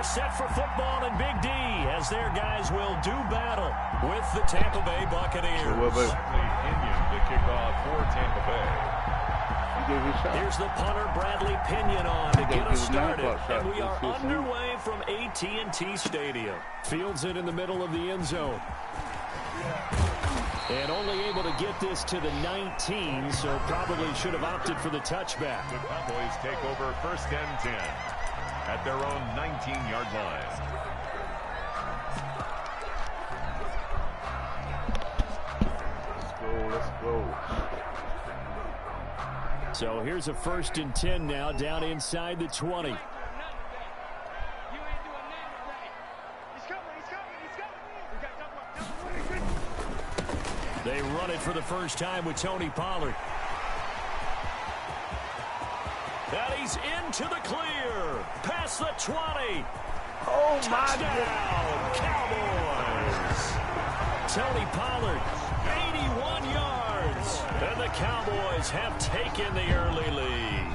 set for football in Big D as their guys will do battle with the Tampa Bay Buccaneers. Pinion to kick off for Tampa Bay. Here's the punter, Bradley Pinion, on to get us started. And we are underway from AT&T Stadium. Fields it in the middle of the end zone. And only able to get this to the 19, so probably should have opted for the touchback. The Cowboys take over first and 10 at their own 19-yard line. Let's go. So here's a 1st and 10 now, down inside the 20. They run it for the first time with Tony Pollard. And he's into the clear. Past the 20. Oh, touchdown, Cowboys. Tony Pollard, 81 yards. And the Cowboys have taken the early lead.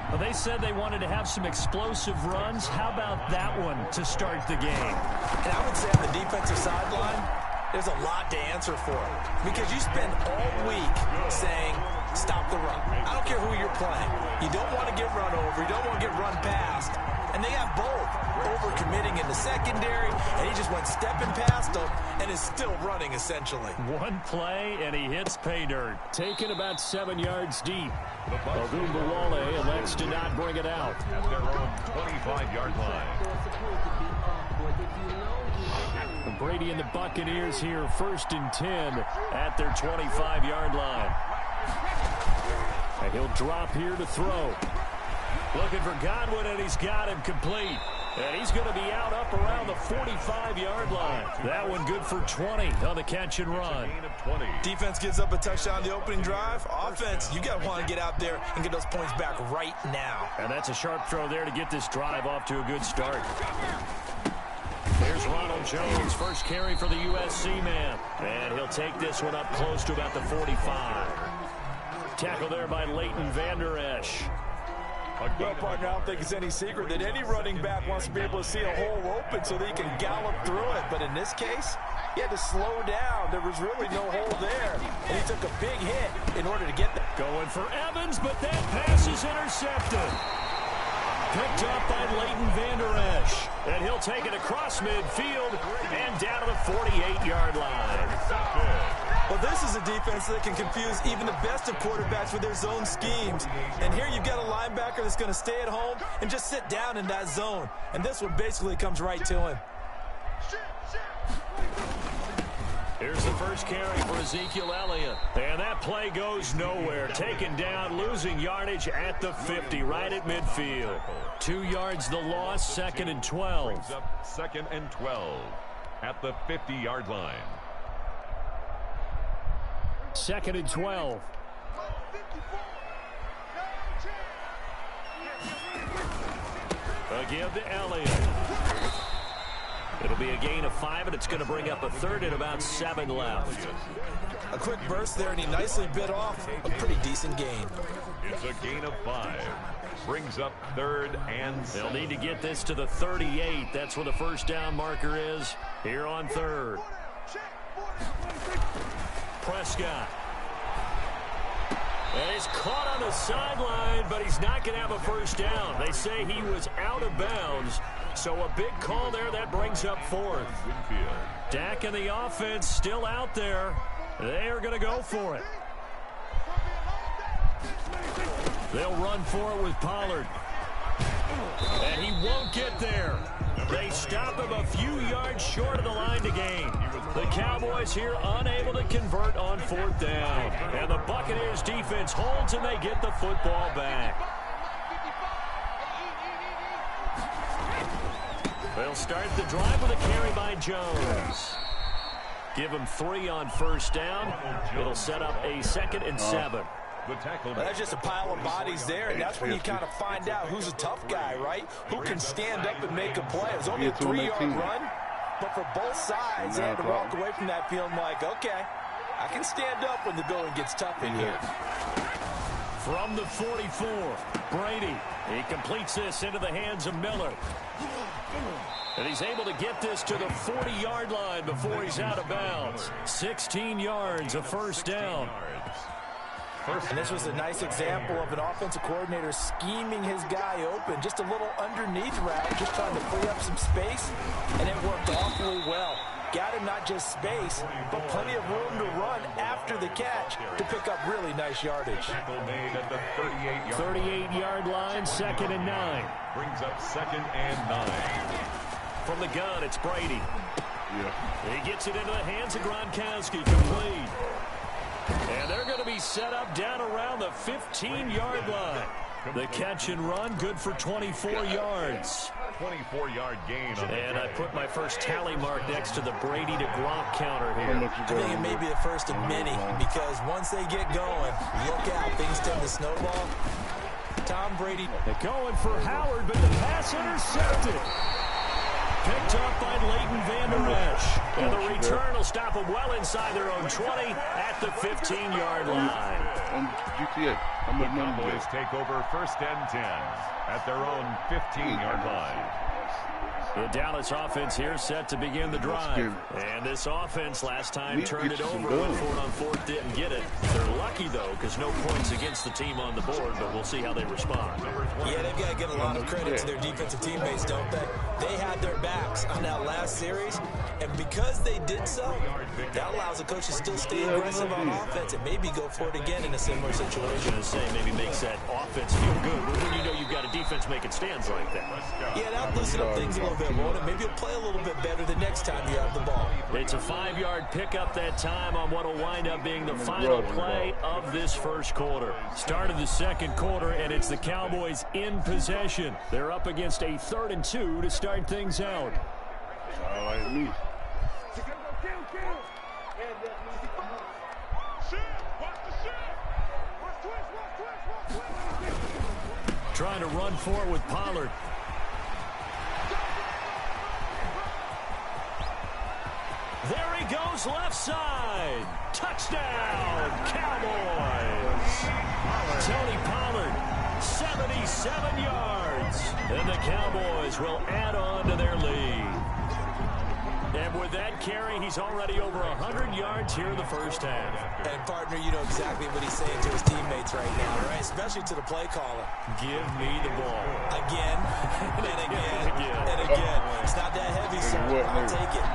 Well, they said they wanted to have some explosive runs. How about that one to start the game? And I would say on the defensive sideline, there's a lot to answer for. Because you spend all week saying, stop the run. I don't care who you're playing. You don't want to get run over. You don't want to get run past. And they have both. Over-committing in the secondary, and he just went stepping past them and is still running, essentially. One play, and he hits pay dirt. Taken about 7 yards deep. Ogunbowale elects to not bring it out. At their own 25-yard line. Brady and the Buccaneers here, 1st and 10 at their 25-yard line. And he'll drop here to throw. Looking for Godwin, and he's got him complete. And he's going to be out up around the 45-yard line. That one good for 20 on the catch and run. Defense gives up a touchdown the opening drive. Offense, you got to want to get out there and get those points back right now. And that's a sharp throw there to get this drive off to a good start. Here's Ronald Jones, first carry for the USC man. And he'll take this one up close to about the 45. Tackle there by Leighton Vander Esch. Well, partner, I don't think it's any secret that any running back wants to be able to see a hole open so that he can gallop through it. But in this case, he had to slow down. There was really no hole there. And he took a big hit in order to get that. Going for Evans, but that pass is intercepted. Picked up by Leighton Vander Esch. And he'll take it across midfield and down to the 48-yard line. Well, this is a defense that can confuse even the best of quarterbacks with their zone schemes. And here you've got a linebacker that's going to stay at home and just sit down in that zone. And this one basically comes right to him. Here's the first carry for Ezekiel Elliott. And that play goes nowhere. Taken down, losing yardage at the 50, right at midfield. 2 yards the loss, 2nd and 12. 2nd and 12 at the 50-yard line. 2nd and 12. Again to Elliott. It'll be a gain of 5, and it's going to bring up a 3rd and about 7 left. A quick burst there, and he nicely bit off a pretty decent gain. It's a gain of 5. Brings up 3rd and 7. They'll need to get this to the 38. That's where the first down marker is here on 3rd. Prescott. And he's caught on the sideline, but he's not going to have a first down. They say he was out of bounds. So a big call there that brings up 4th. Dak and the offense still out there. They are going to go for it. They'll run for it with Pollard. And he won't get there. They stop him a few yards short of the line to gain. The Cowboys here unable to convert on 4th down. And the Buccaneers defense holds and they get the football back. They'll start the drive with a carry by Jones. Give him 3 on first down. It'll set up a 2nd and 7. Well, that's just a pile of bodies there, and that's when you kind of find out who's a tough guy, right? Who can stand up and make a play. It was only a 3-yard run, but for both sides, they had to walk away from that feeling like, okay, I can stand up when the going gets tough in here. From the 44, Brady. He completes this into the hands of Miller. And he's able to get this to the 40-yard line before he's out of bounds. 16 yards, a first down. And this was a nice example of an offensive coordinator scheming his guy open. Just a little underneath route, just trying to free up some space, and it worked awfully well. Got him not just space, but plenty of room to run after the catch to pick up really nice yardage. Tackle made at the 38-yard line, 2nd and 9. Brings up 2nd and 9. From the gun, it's Brady. He gets it into the hands of Gronkowski, complete. And they're going to be set up down around the 15-yard line. The catch and run, good for 24 yards. 24-yard gain. And I put my first tally mark next to the Brady to Gronk counter here. I think it may be the first of many, because once they get going, look out, things tend to snowball. Tom Brady. They're going for Howard, but the pass intercepted. Picked up by Leighton Vander Esch. And the return will stop them well inside their own 20 at the 15-yard line. The Cowboys take over 1st and 10 at their own 15-yard line. The Dallas offense here set to begin the drive. And this offense last time turned it over, went for it on 4th, didn't get it. They're lucky, though, because no points against the team on the board, but we'll see how they respond. Yeah, they've got to give a lot of credit to their defensive teammates, don't they? They had their backs on that last series, and because they did so, that allows the coach to still stay aggressive on offense and maybe go for it again in a similar situation. I was going to say, maybe makes that offense feel good when you know you've got a defense making stands like that. Yeah, that'll loosen up things a little bit, won't it? Maybe you'll play a little bit better the next time you have the ball. It's a 5-yard pickup that time on what will wind up being the final play of this first quarter. Start of the second quarter, and it's the Cowboys in possession. They're up against a 3rd and 2 to start things out. I like me. Trying to run for it with Pollard. There he goes, left side. Touchdown, Cowboys. Tony Pollard, 77 yards. And the Cowboys will add on to their lead. And with that carry, he's already over 100 yards here in the first half. And, partner, you know exactly what he's saying to his teammates right now, right? Especially to the play caller. Give me the ball. Again, and again, and again. It's not that heavy, sir. I'll take it.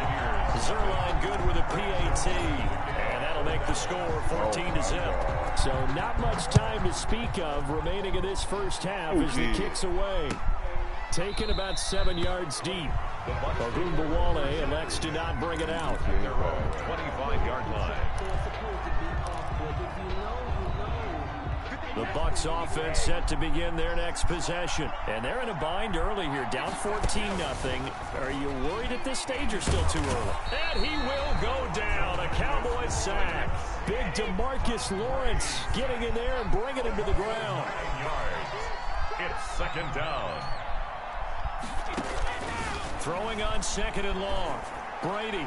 Zerline good with a PAT. And that'll make the score 14-0. So not much time to speak of remaining in this first half as the kick's away. Taken about 7 yards deep. Ogunbowale elects to not bring it out. Their own 25-yard line. The Bucs offense set to begin their next possession. And they're in a bind early here, down 14-0. Are you worried at this stage or still too early? And he will go down. A Cowboys sack. Big DeMarcus Lawrence getting in there and bringing him to the ground. 9 yards. It's 2nd down. Throwing on 2nd and long. Brady.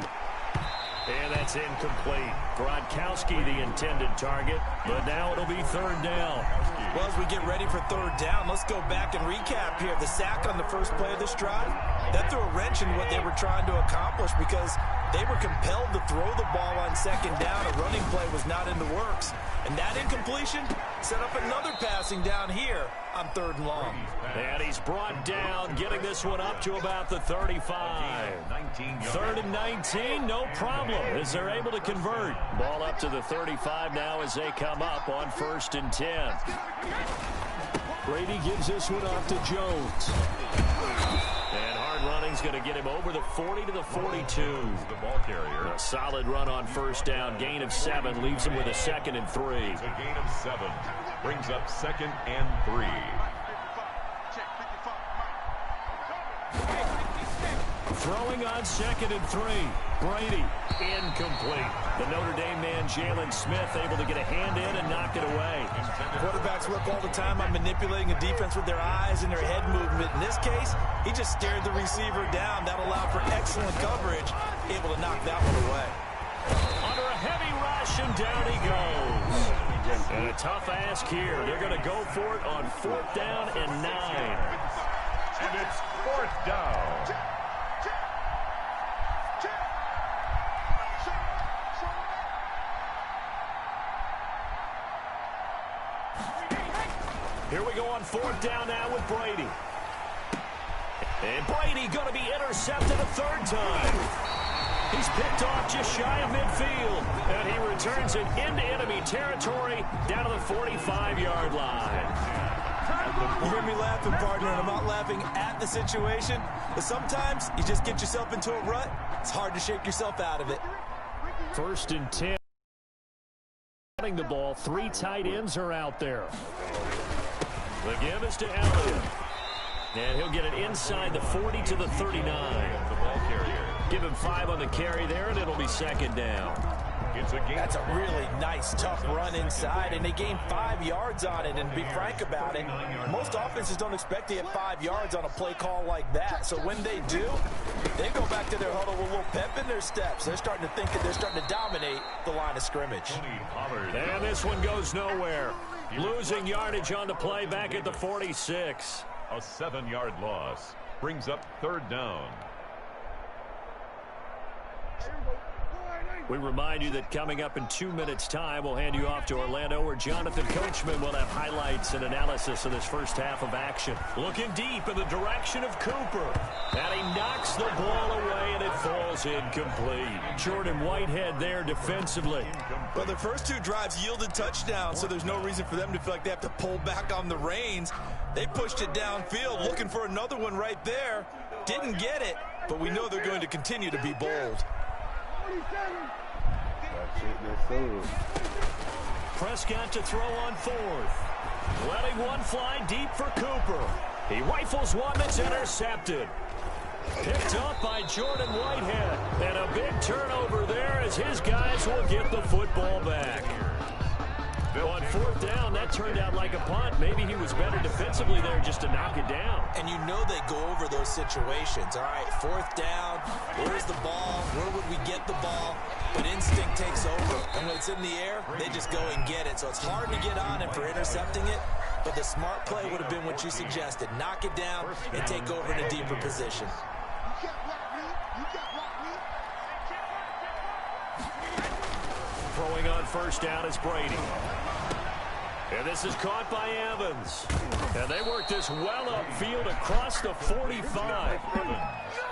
And that's incomplete. Gronkowski the intended target, but now it'll be 3rd down. Well, as we get ready for 3rd down, let's go back and recap here. The sack on the first play of this drive, that threw a wrench in what they were trying to accomplish because they were compelled to throw the ball on 2nd down. A running play was not in the works. And that incompletion set up another passing down here on 3rd and long. And he's brought down, getting this one up to about the 35. 3rd and 19, no problem, as they're able to convert. Ball up to the 35 now as they come up on 1st and 10. Brady gives this one off to Jones. And hard running's going to get him over the 40 to the 42. The ball carrier. A solid run on 1st down, gain of 7, leaves him with a 2nd and 3. A gain of 7 brings up 2nd and 3. Throwing on 2nd and 3. Brady, incomplete. The Notre Dame man, Jalen Smith, able to get a hand in and knock it away. Quarterbacks work all the time on manipulating a defense with their eyes and their head movement. In this case, he just stared the receiver down. That allowed for excellent coverage, able to knock that one away. Under a heavy rush, and down he goes. And a tough ask here. They're going to go for it on 4th down and 9. And it's 4th down. Here we go on 4th down now with Brady. And Brady going to be intercepted a 3rd time. He's picked off just shy of midfield. And he returns it into enemy territory down to the 45-yard line. You hear me laughing, partner, and I'm not laughing at the situation. But sometimes you just get yourself into a rut. It's hard to shake yourself out of it. 1st and 10. The ball, 3 tight ends are out there. The give is to Elliott. And he'll get it inside the 40 to the 39. The ball carrier. Give him 5 on the carry there, and it'll be 2nd down. That's a really nice, tough run inside, and they gained 5 yards on it. And to be frank about it, most offenses don't expect to get 5 yards on a play call like that. So when they do, they go back to their huddle with a little pep in their steps. They're starting to think that they're starting to dominate the line of scrimmage. And this one goes nowhere. Losing yardage on the play back at the 46. A 7-yard loss brings up 3rd down. We remind you that coming up in 2 minutes' time, we'll hand you off to Orlando, where Jonathan Coachman will have highlights and analysis of this first half of action. Looking deep in the direction of Cooper. And he knocks the ball away, and it falls incomplete. Jordan Whitehead there defensively. Well, their first 2 drives yielded touchdowns, so there's no reason for them to feel like they have to pull back on the reins. They pushed it downfield, looking for another one right there. Didn't get it, but we know they're going to continue to be bold. Prescott to throw on 4th. Letting one fly deep for Cooper. He rifles one that's intercepted. Picked up by Jordan Whitehead. And a big turnover there as his guys will get the football back. On 4th down, that turned out like a punt. Maybe he was better defensively there just to knock it down. And you know they go over those situations. All right, 4th down, where's the ball? Where would we get the ball? But instinct takes over, and when it's in the air, they just go and get it. So it's hard to get on him for intercepting it, but the smart play would have been what you suggested. Knock it down and take over in a deeper position. Throwing on 1st down is Brady. And this is caught by Evans. And they work this well upfield across the 45.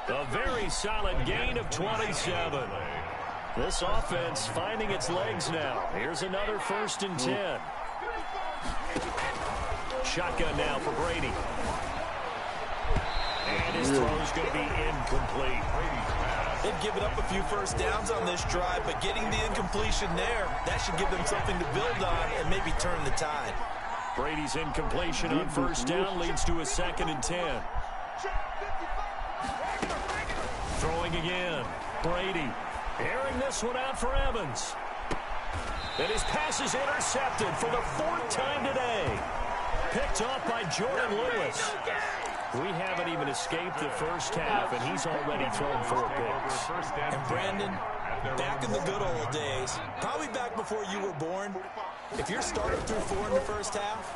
A very solid gain of 27. This offense finding its legs now. Here's another 1st and 10. Shotgun now for Brady. And his throw's going to be incomplete. They've given up a few first downs on this drive, but getting the incompletion there, that should give them something to build on and maybe turn the tide. Brady's incompletion on 1st down leads to a 2nd and 10. Throwing again. Brady airing this one out for Evans. And his pass is intercepted for the 4th time today. Picked off by Jordan Lewis. We haven't even escaped the first half, and he's already thrown 4 picks. And Brandon, back in the good old days, probably back before you were born, if your starter threw 4 in the first half,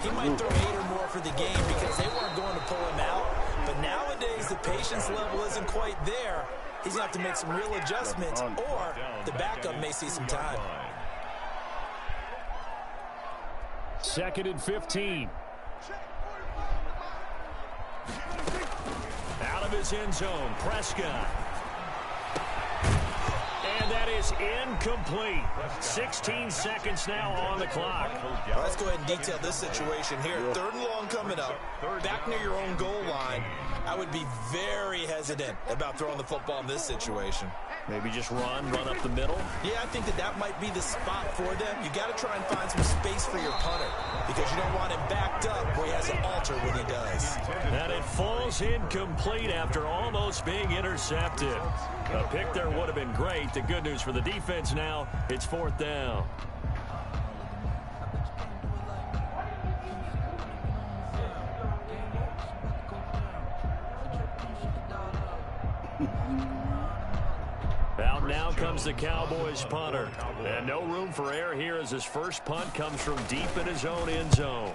he might throw 8 or more for the game because they weren't going to pull him out. But nowadays, the patience level isn't quite there. He's going to have to make some real adjustments, or the backup may see some time. 2nd and 15. Out of his end zone, Prescott. And that is incomplete. 16 seconds now on the clock. Well, let's go ahead and detail this situation here. 3rd and long coming up, back near your own goal line. I would be very hesitant about throwing the football in this situation. Maybe just run up the middle. Yeah, I think that might be the spot for them. You got to try and find some space for your punter because you don't want him backed up where he has to alter what he does. And it falls incomplete after almost being intercepted. A pick there would have been great. The good news for the defense now, it's 4th down. Out now comes the Cowboys punter. And no room for error here as his first punt comes from deep in his own end zone.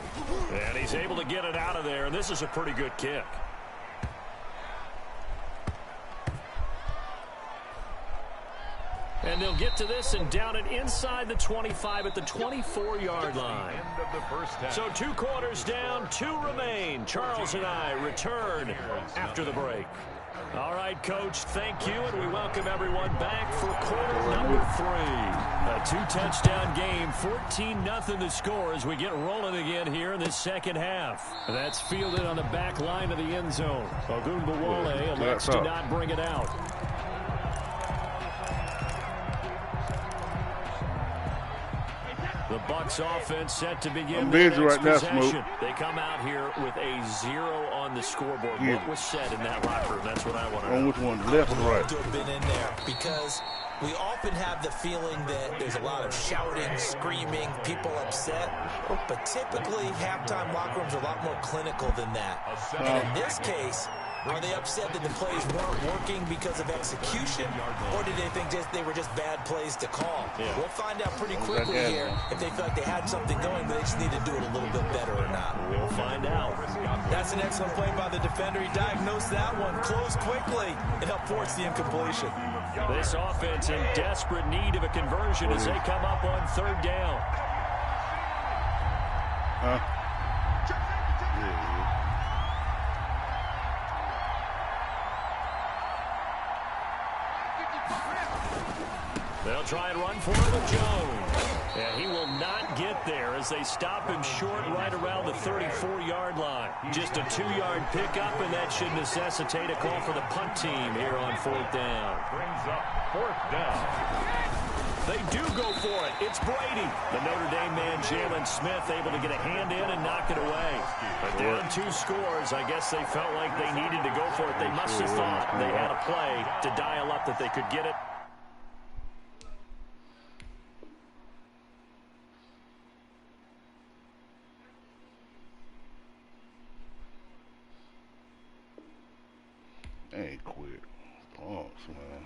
And he's able to get it out of there, and this is a pretty good kick. And they'll get to this and down it inside the 25 at the 24-yard line. So 2 quarters down, 2 remain. Charles and I return after the break. All right, Coach, thank you, and we welcome everyone back for quarter number 3. A 2-touchdown game, 14-0 the score as we get rolling again here in the second half. That's fielded on the back line of the end zone. Ogunbowale elects to not bring it out. The Bucs offense set to begin their next possession. They come out here with a 0 on the scoreboard. Yeah. What was said in that locker room? That's what I want to know. Which one, left or right? To have been in there because we often have the feeling that there's a lot of shouting, screaming, people upset. But typically, halftime locker rooms are a lot more clinical than that. And in this case, are they upset that the plays weren't working because of execution, or did they think they were just bad plays to call? Yeah. We'll find out pretty quickly here if they felt like they had something going, but they just need to do it a little bit better or not. We'll find out. That's an excellent play by the defender. He diagnosed that one, closed quickly, and helped force the incompletion. This offense in desperate need of a conversion as they come up on 3rd down. They'll try and run for it with Jones. And he will not get there as they stop him short right around the 34-yard line. Just a 2-yard pickup, and that should necessitate a call for the punt team here on 4th down. Brings up 4th down. They do go for it. It's Brady. The Notre Dame man, Jalen Smith, able to get a hand in and knock it away. But down 2 scores, I guess they felt like they needed to go for it. They must have thought they had a play to dial up that they could get it. Ain't quit. Punks, man.